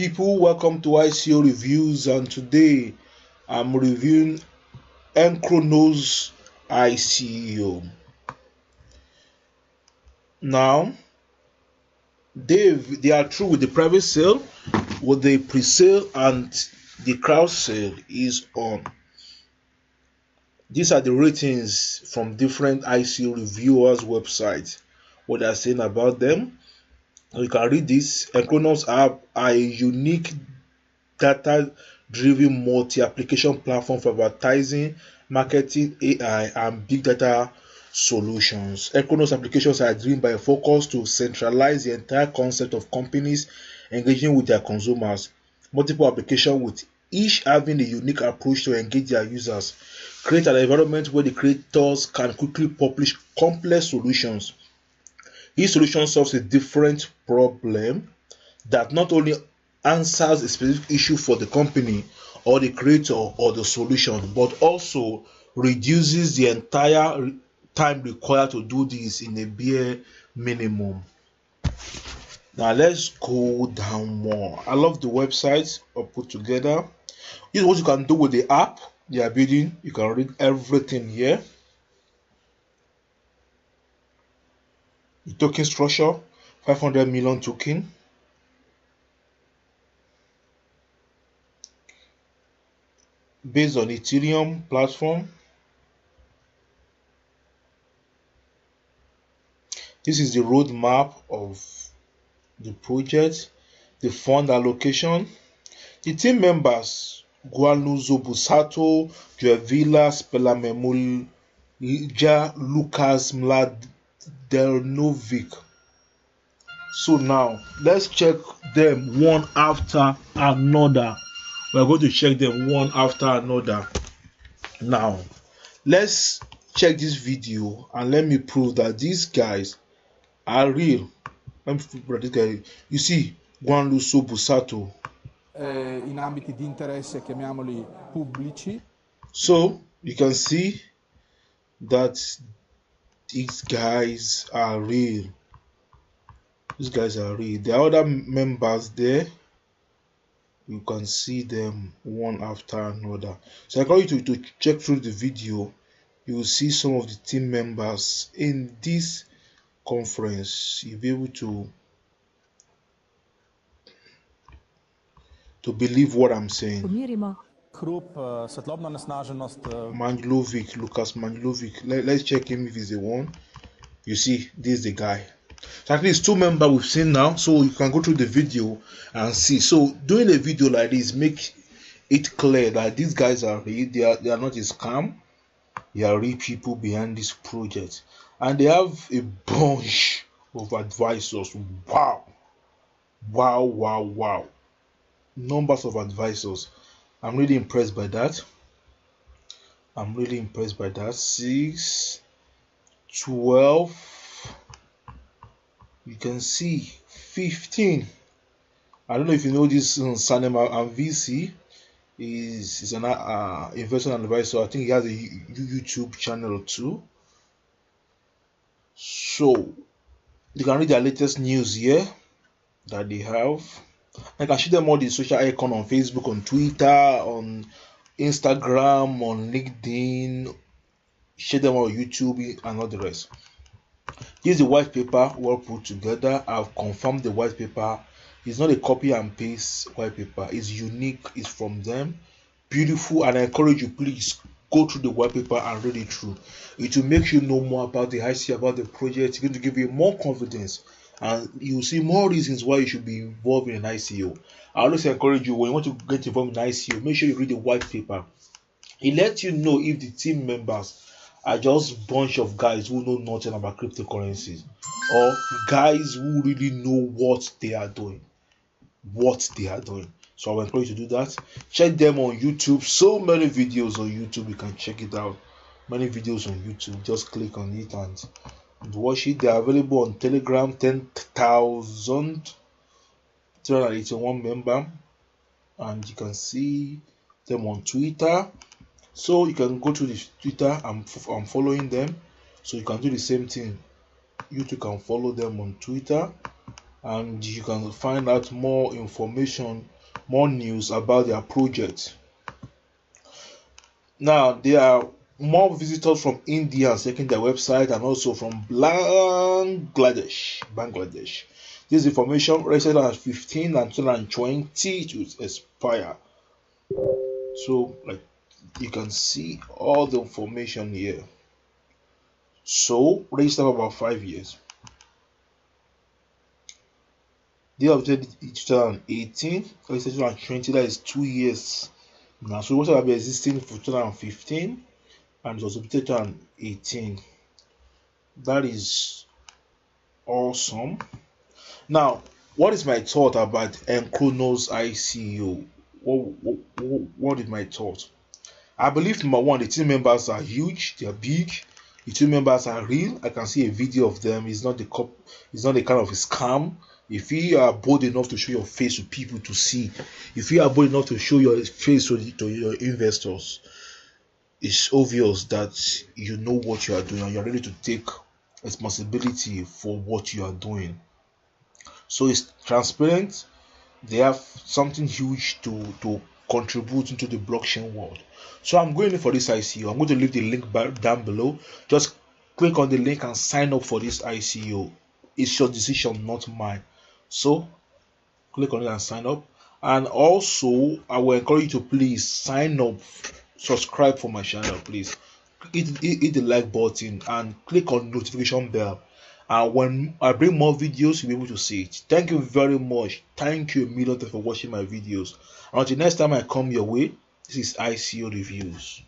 people, welcome to ICO reviews, and today I'm reviewing Enkronos Ico. Now they are through with the private sale, with the pre-sale, and the crowd sale is on. These are the ratings from different ICO reviewers websites, what they are saying about them. You can read this. Enkronos app are a unique data-driven multi-application platform for advertising, marketing, AI, and big data solutions. Enkronos applications are driven by a focus to centralize the entire concept of companies engaging with their consumers. Multiple applications with each having a unique approach to engage their users. Create an environment where the creators can quickly publish complex solutions. Each solution solves a different problem that not only answers a specific issue for the company or the creator or the solution, but also reduces the entire time required to do this in a bare minimum. Now let's go down more. I love the website I put together. This is what you can do with the app they are building. You can read everything here. The token structure, 500 million token. Based on Ethereum platform. This is the roadmap of the project, the fund allocation, the team members: Gualuzo Busato, Joevila Spelamemulja, Lucas Mladelnovic. So now let's check them one after another. We're going to check them one after another. Now let's check this video and let me prove that these guys are real. Let me prove this guy. You see, Gualuzo Busato. In ambiti di interesse, chiamiamoli pubblici. So you can see that these guys are real. These guys are real. There are other members there. You can see them one after another. So I encourage you to check through the video. You will see some of the team members in this conference. You'll be able to believe what I'm saying. Manjlovic, Lucas Manjlovic. Let's check him if he's the one. You see, this is the guy. So at least two members we've seen now, so you can go through the video and see. So doing a video like this make it clear that these guys are real. They are not a scam. They are real people behind this project, and they have a bunch of advisors. Wow, numbers of advisors. I'm really impressed by that. 6, 12, you can see 15. I don't know if you know this Sanema and VC is an investment advisor. I think he has a YouTube channel too. So you can read their latest news here that they have. I can show them all the social icon on Facebook, on Twitter, on Instagram, on LinkedIn. Share them on YouTube and all the rest. Here's the white paper well put together. I've confirmed the white paper. It's not a copy and paste white paper. It's unique. It's from them. Beautiful. And I encourage you, please go through the white paper and read it through. It will make you know more about the IC, about the project. It's going to give you more confidence, and you'll see more reasons why you should be involved in an ICO. I always encourage you, when you want to get involved in an ICO, make sure you read the white paper. It lets you know if the team members are just a bunch of guys who know nothing about cryptocurrencies, or guys who really know what they are doing. So I will encourage you to do that. Check them on YouTube. So many videos on YouTube. You can check it out. Many videos on YouTube. Just click on it and watch it. They are available on Telegram. 10,381 member, and you can see them on Twitter. So you can go to the Twitter. I'm following them, so you can do the same thing. You too can follow them on Twitter. and you can find out more information, more news about their project. Now there are more visitors from India checking their website and also from Bangladesh. This information registered as 15 and 2020 to expire. So like you can see all the information here. So registered for about 5 years. They updated in 2018, registered 2020, that is 2 years now. So what have been existing for 2015 and it was updated 2018. That is awesome. Now, what is my thought about Enkronos Ico? What is my thought? I believe number one, the team members are huge, they are big. The team members are real. I can see a video of them. It's not the kind of a scam. If you are bold enough to show your face to people to see, if you are bold enough to show your face to your investors, it's obvious that you know what you are doing and you're ready to take responsibility for what you are doing. So it's transparent. They have something huge to contribute into the blockchain world. So I'm going in for this ICO. I'm going to leave the link down below. Just click on the link and sign up for this ICO. It's your decision, not mine. So click on it and sign up. And also, I will encourage you to please sign up, subscribe for my channel, please. Hit the like button and click on notification bell. And when I bring more videos, you'll be able to see it. Thank you very much. Thank you a million for watching my videos. And until next time I come your way, this is ICO Reviews.